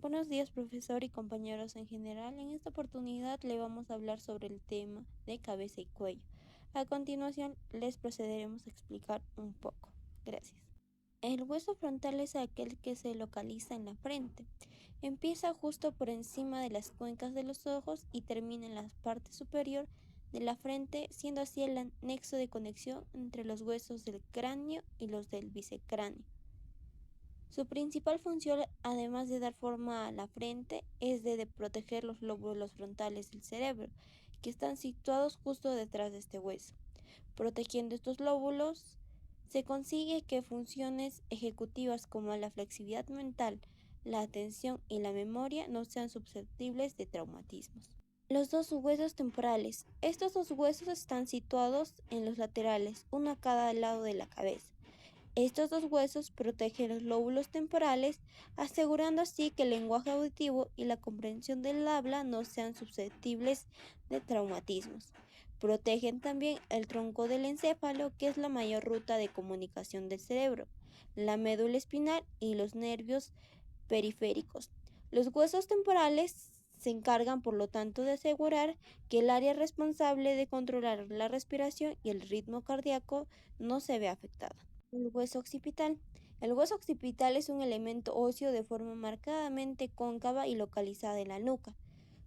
Buenos días, profesor y compañeros en general. En esta oportunidad le vamos a hablar sobre el tema de cabeza y cuello. A continuación, les procederemos a explicar un poco. Gracias. El hueso frontal es aquel que se localiza en la frente. Empieza justo por encima de las cuencas de los ojos y termina en la parte superior de la frente, siendo así el nexo de conexión entre los huesos del cráneo y los del bicecráneo. Su principal función, además de dar forma a la frente, es de proteger los lóbulos frontales del cerebro, que están situados justo detrás de este hueso. Protegiendo estos lóbulos, se consigue que funciones ejecutivas como la flexibilidad mental, la atención y la memoria no sean susceptibles de traumatismos. Los dos huesos temporales. Estos dos huesos están situados en los laterales, uno a cada lado de la cabeza. Estos dos huesos protegen los lóbulos temporales, asegurando así que el lenguaje auditivo y la comprensión del habla no sean susceptibles de traumatismos. Protegen también el tronco del encéfalo, que es la mayor ruta de comunicación del cerebro, la médula espinal y los nervios periféricos. Los huesos temporales se encargan, por lo tanto, de asegurar que el área responsable de controlar la respiración y el ritmo cardíaco no se vea afectada. El hueso occipital. El hueso occipital es un elemento óseo de forma marcadamente cóncava y localizada en la nuca.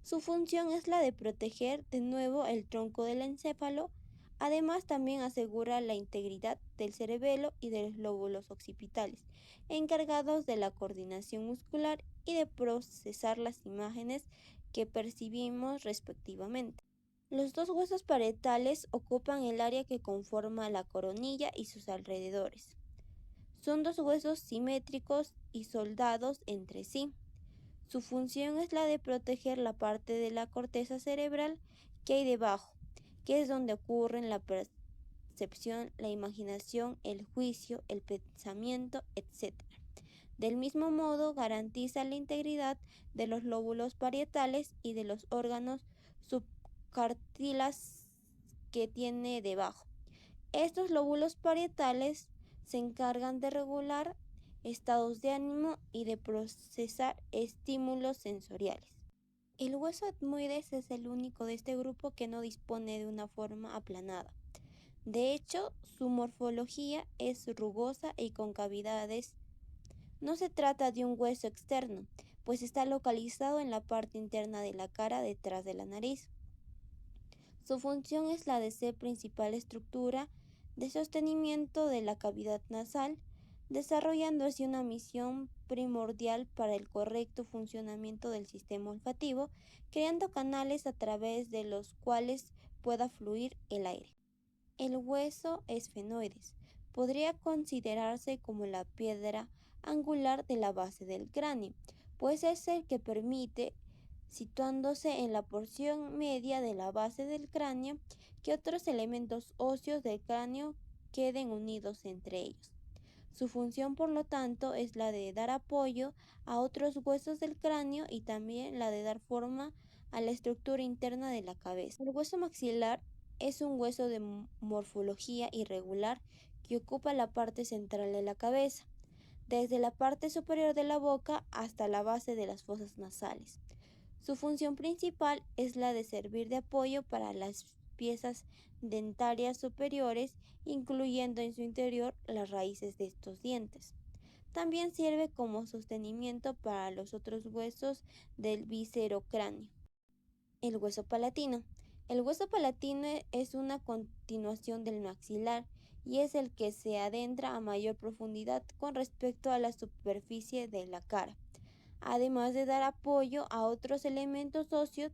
Su función es la de proteger de nuevo el tronco del encéfalo. Además, también asegura la integridad del cerebelo y de los lóbulos occipitales, encargados de la coordinación muscular y de procesar las imágenes que percibimos respectivamente. Los dos huesos parietales ocupan el área que conforma la coronilla y sus alrededores. Son dos huesos simétricos y soldados entre sí. Su función es la de proteger la parte de la corteza cerebral que hay debajo, que es donde ocurren la percepción, la imaginación, el juicio, el pensamiento, etc. Del mismo modo, garantiza la integridad de los lóbulos parietales y de los órganos subcartilas que tiene debajo. Estos lóbulos parietales se encargan de regular estados de ánimo y de procesar estímulos sensoriales. El hueso etmoides es el único de este grupo que no dispone de una forma aplanada. De hecho, su morfología es rugosa y con cavidades. No se trata de un hueso externo, pues está localizado en la parte interna de la cara detrás de la nariz. Su función es la de ser principal estructura de sostenimiento de la cavidad nasal, desarrollando así una misión primordial para el correcto funcionamiento del sistema olfativo, creando canales a través de los cuales pueda fluir el aire. El hueso esfenoides podría considerarse como la piedra angular de la base del cráneo, pues es el que permite, situándose en la porción media de la base del cráneo, que otros elementos óseos del cráneo queden unidos entre ellos. Su función, por lo tanto, es la de dar apoyo a otros huesos del cráneo y también la de dar forma a la estructura interna de la cabeza. El hueso maxilar es un hueso de morfología irregular que ocupa la parte central de la cabeza, desde la parte superior de la boca hasta la base de las fosas nasales. Su función principal es la de servir de apoyo para las piezas dentarias superiores, incluyendo en su interior las raíces de estos dientes. También sirve como sostenimiento para los otros huesos del viscerocráneo. El hueso palatino. El hueso palatino es una continuación del maxilar y es el que se adentra a mayor profundidad con respecto a la superficie de la cara. Además de dar apoyo a otros elementos óseos,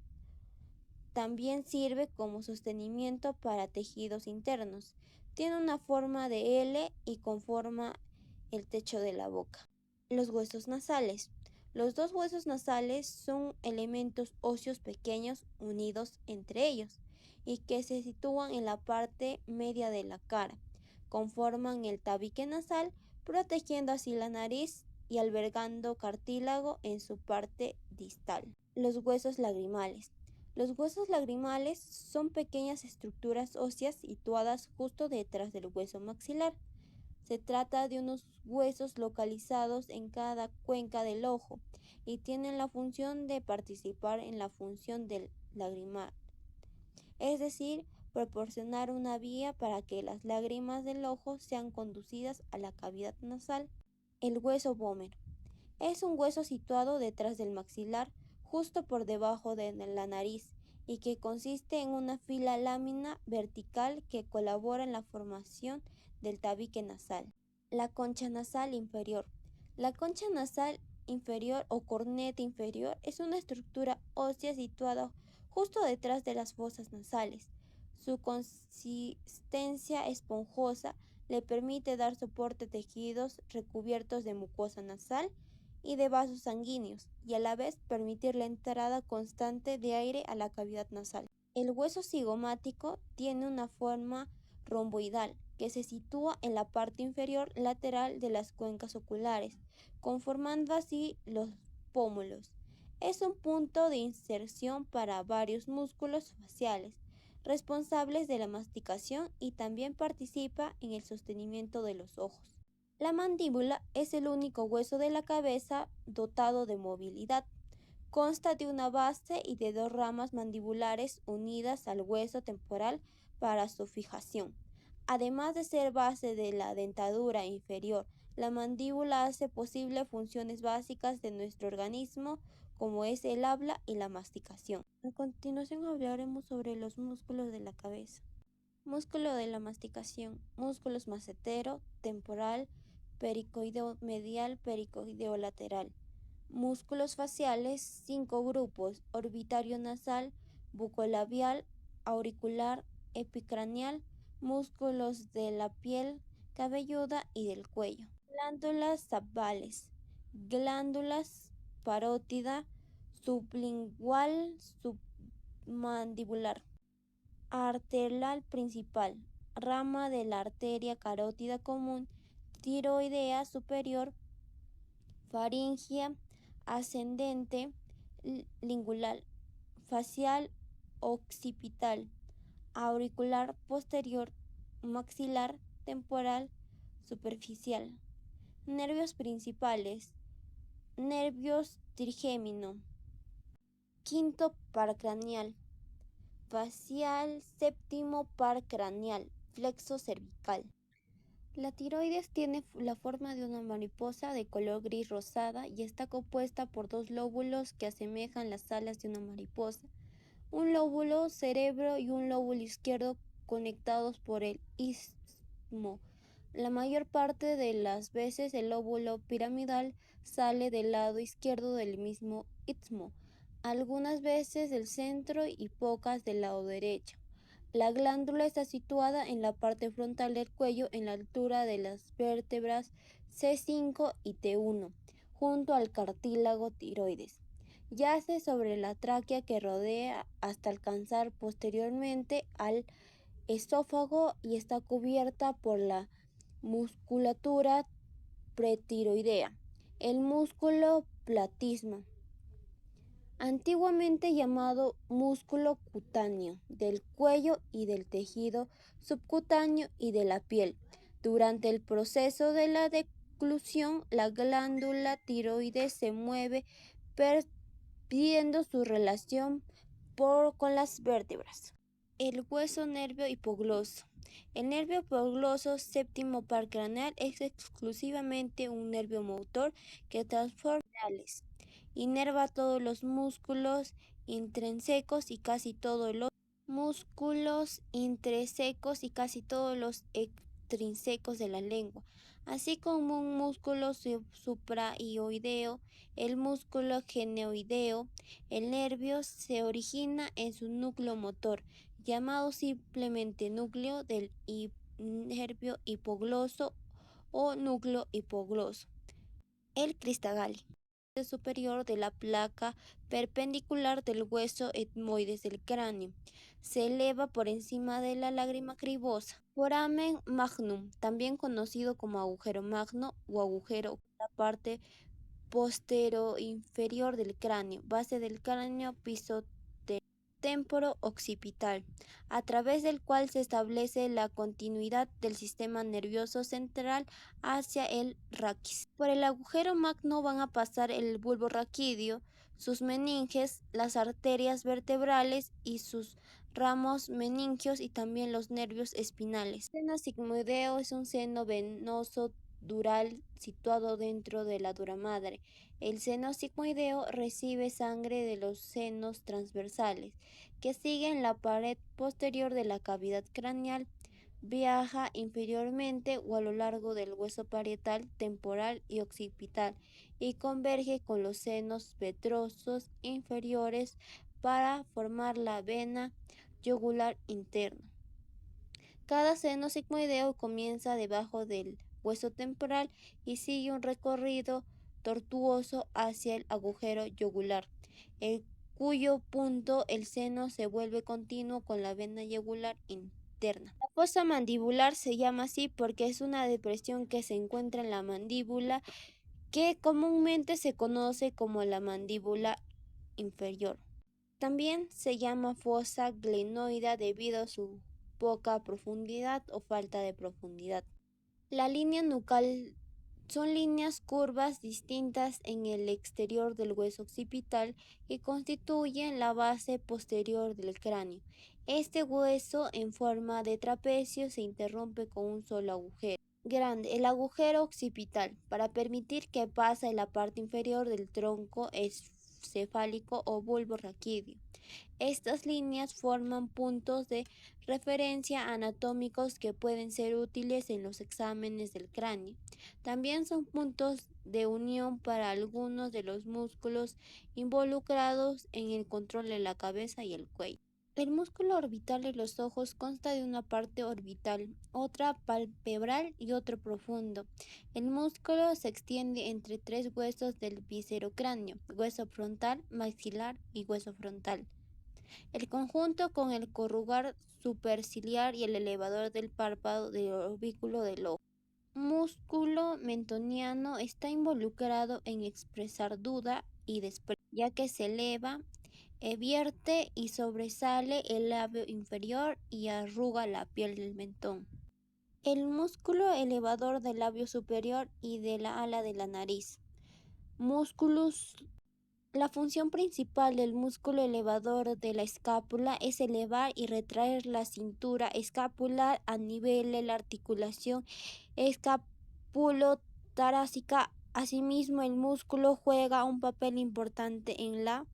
también sirve como sostenimiento para tejidos internos. Tiene una forma de L y conforma el techo de la boca. Los huesos nasales. Los dos huesos nasales son elementos óseos pequeños unidos entre ellos y que se sitúan en la parte media de la cara. Conforman el tabique nasal, protegiendo así la nariz y albergando cartílago en su parte distal. Los huesos lagrimales. Los huesos lagrimales son pequeñas estructuras óseas situadas justo detrás del hueso maxilar. Se trata de unos huesos localizados en cada cuenca del ojo y tienen la función de participar en la función del lagrimal, es decir, proporcionar una vía para que las lágrimas del ojo sean conducidas a la cavidad nasal. El hueso vómero es un hueso situado detrás del maxilar, justo por debajo de la nariz, y que consiste en una fila lámina vertical que colabora en la formación del tabique nasal. La concha nasal inferior. La concha nasal inferior o corneta inferior es una estructura ósea situada justo detrás de las fosas nasales. Su consistencia esponjosa le permite dar soporte a tejidos recubiertos de mucosa nasal y de vasos sanguíneos, y a la vez permitir la entrada constante de aire a la cavidad nasal. El hueso cigomático tiene una forma romboidal que se sitúa en la parte inferior lateral de las cuencas oculares, conformando así los pómulos. Es un punto de inserción para varios músculos faciales, responsables de la masticación, y también participa en el sostenimiento de los ojos. La mandíbula es el único hueso de la cabeza dotado de movilidad. Consta de una base y de dos ramas mandibulares unidas al hueso temporal para su fijación. Además de ser base de la dentadura inferior, la mandíbula hace posible funciones básicas de nuestro organismo, como es el habla y la masticación. A continuación hablaremos sobre los músculos de la cabeza. Músculo de la masticación: músculos macetero, temporal, pericoideo medial, pericoideo lateral. Músculos faciales: 5 grupos: orbitario nasal, bucolabial, auricular, epicraneal. Músculos de la piel cabelluda y del cuello. Glándulas sabales: glándulas parótida, sublingual, submandibular. Arterial principal: rama de la arteria carótida común, tiroidea superior, faríngea, ascendente, lingual, facial, occipital, auricular posterior, maxilar, temporal, superficial. Nervios principales: nervios trigémino, quinto par craneal, facial, séptimo par craneal, flexo cervical. La tiroides tiene la forma de una mariposa de color gris rosada y está compuesta por dos lóbulos que asemejan las alas de una mariposa, un lóbulo cerebro y un lóbulo izquierdo conectados por el istmo. La mayor parte de las veces el lóbulo piramidal sale del lado izquierdo del mismo istmo, algunas veces del centro y pocas del lado derecho. La glándula está situada en la parte frontal del cuello, en la altura de las vértebras C5 y T1, junto al cartílago tiroides. Yace sobre la tráquea que rodea hasta alcanzar posteriormente al esófago y está cubierta por la musculatura pretiroidea, el músculo platisma, antiguamente llamado músculo cutáneo, del cuello y del tejido subcutáneo y de la piel. Durante el proceso de la declusión, la glándula tiroides se mueve perdiendo su relación con las vértebras. El hueso nervio hipogloso. El nervio hipogloso, séptimo par craneal, es exclusivamente un nervio motor que transforma señales. Inerva todos los músculos intrinsecos y casi todos los músculos intrínsecos y casi todos los extrínsecos de la lengua, así como un músculo supraoideo, el músculo geneoideo. El nervio se origina en su núcleo motor, llamado simplemente núcleo del nervio hipogloso o núcleo hipogloso. El cristagalli superior de la placa perpendicular del hueso etmoides del cráneo. Se eleva por encima de la lágrima cribosa. Foramen magnum, también conocido como agujero magno o agujero, la parte postero inferior del cráneo, base del cráneo, piso temporo-occipital, a través del cual se establece la continuidad del sistema nervioso central hacia el raquis. Por el agujero magno van a pasar el bulbo raquídeo, sus meninges, las arterias vertebrales y sus ramos meningios y también los nervios espinales. El seno sigmoideo es un seno venoso dural situado dentro de la dura madre. El seno sigmoideo recibe sangre de los senos transversales, que siguen la pared posterior de la cavidad craneal, viaja inferiormente o a lo largo del hueso parietal, temporal y occipital y converge con los senos ventrosos inferiores para formar la vena yugular interna. Cada seno sigmoideo comienza debajo del hueso temporal y sigue un recorrido tortuoso hacia el agujero yugular, en cuyo punto el seno se vuelve continuo con la vena yugular interna. La fosa mandibular se llama así porque es una depresión que se encuentra en la mandíbula, que comúnmente se conoce como la mandíbula inferior. También se llama fosa glenoidea debido a su poca profundidad o falta de profundidad. La línea nucal son líneas curvas distintas en el exterior del hueso occipital que constituyen la base posterior del cráneo. Este hueso en forma de trapecio se interrumpe con un solo agujero grande, el agujero occipital, para permitir que pase la parte inferior del tronco cefálico o bulbo raquídeo. Estas líneas forman puntos de referencia anatómicos que pueden ser útiles en los exámenes del cráneo. También son puntos de unión para algunos de los músculos involucrados en el control de la cabeza y el cuello. El músculo orbital de los ojos consta de una parte orbital, otra palpebral y otro profundo. El músculo se extiende entre tres huesos del viscerocráneo: hueso frontal, maxilar y hueso frontal. El conjunto con el corrugar superciliar y el elevador del párpado del orbículo del ojo. Músculo mentoniano está involucrado en expresar duda y desprecio, ya que se eleva, vierte y sobresale el labio inferior y arruga la piel del mentón. El músculo elevador del labio superior y de la ala de la nariz. Músculus. La función principal del músculo elevador de la escápula es elevar y retraer la cintura escapular a nivel de la articulación escapulotorácica. Asimismo, el músculo juega un papel importante en la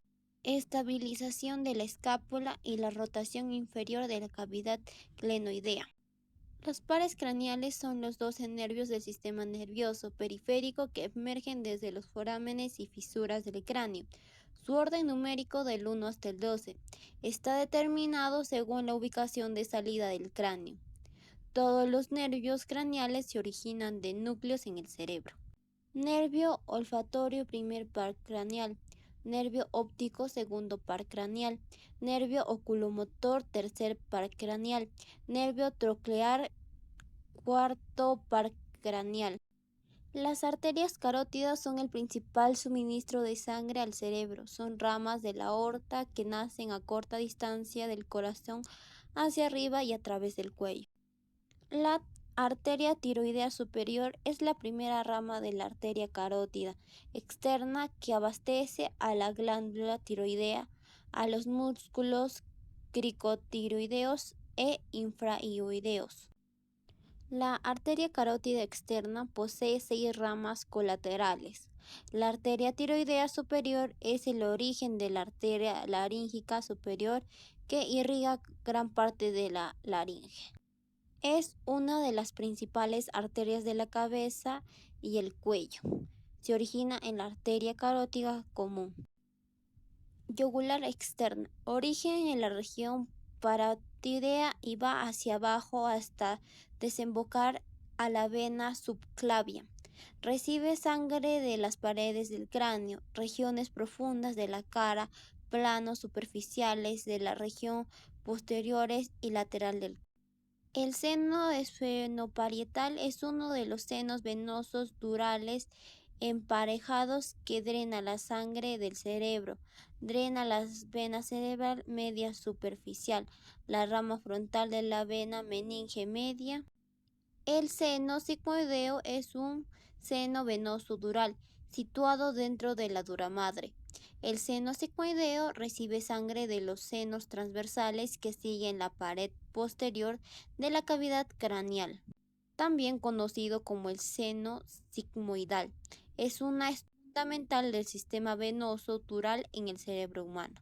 estabilización de la escápula y la rotación inferior de la cavidad glenoidea. Los pares craneales son los 12 nervios del sistema nervioso periférico que emergen desde los forámenes y fisuras del cráneo. Su orden numérico del 1 hasta el 12 está determinado según la ubicación de salida del cráneo. Todos los nervios craneales se originan de núcleos en el cerebro. Nervio olfatorio, primer par craneal. Nervio óptico, segundo par craneal. Nervio oculomotor, tercer par craneal. Nervio troclear, cuarto par craneal. Las arterias carótidas son el principal suministro de sangre al cerebro. Son ramas de la aorta que nacen a corta distancia del corazón hacia arriba y a través del cuello. La arteria tiroidea superior es la primera rama de la arteria carótida externa que abastece a la glándula tiroidea, a los músculos cricotiroideos e infrahioideos. La arteria carótida externa posee 6 ramas colaterales. La arteria tiroidea superior es el origen de la arteria laríngica superior que irriga gran parte de la laringe. Es una de las principales arterias de la cabeza y el cuello. Se origina en la arteria carótida común. Yugular externa. Origen en la región parotidea y va hacia abajo hasta desembocar a la vena subclavia. Recibe sangre de las paredes del cráneo, regiones profundas de la cara, planos superficiales de la región posteriores y lateral del cráneo. El seno esfenoparietal es uno de los senos venosos durales emparejados que drena la sangre del cerebro, drena la vena cerebral media superficial, la rama frontal de la vena meninge media. El seno sigmoideo es un seno venoso dural situado dentro de la dura madre. El seno sigmoideo recibe sangre de los senos transversales que siguen la pared posterior de la cavidad craneal, también conocido como el seno sigmoidal. Es una estructura fundamental del sistema venoso dural en el cerebro humano.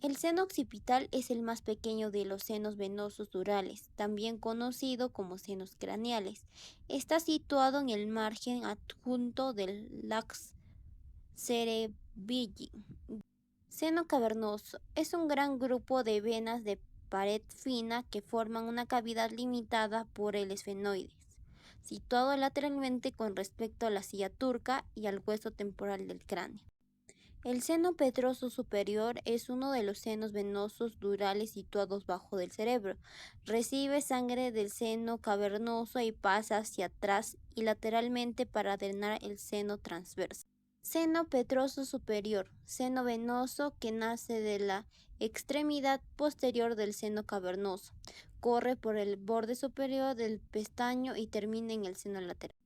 El seno occipital es el más pequeño de los senos venosos durales, también conocido como senos craneales. Está situado en el margen adjunto del lax cerebelli. Seno cavernoso es un gran grupo de venas de pared fina que forman una cavidad limitada por el esfenoides, situado lateralmente con respecto a la silla turca y al hueso temporal del cráneo. El seno petroso superior es uno de los senos venosos durales situados bajo del cerebro. Recibe sangre del seno cavernoso y pasa hacia atrás y lateralmente para drenar el seno transverso. Seno petroso superior, seno venoso que nace de la extremidad posterior del seno cavernoso. Corre por el borde superior del pestaño y termina en el seno lateral.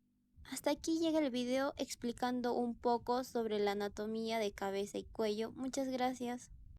Hasta aquí llega el video explicando un poco sobre la anatomía de cabeza y cuello. Muchas gracias.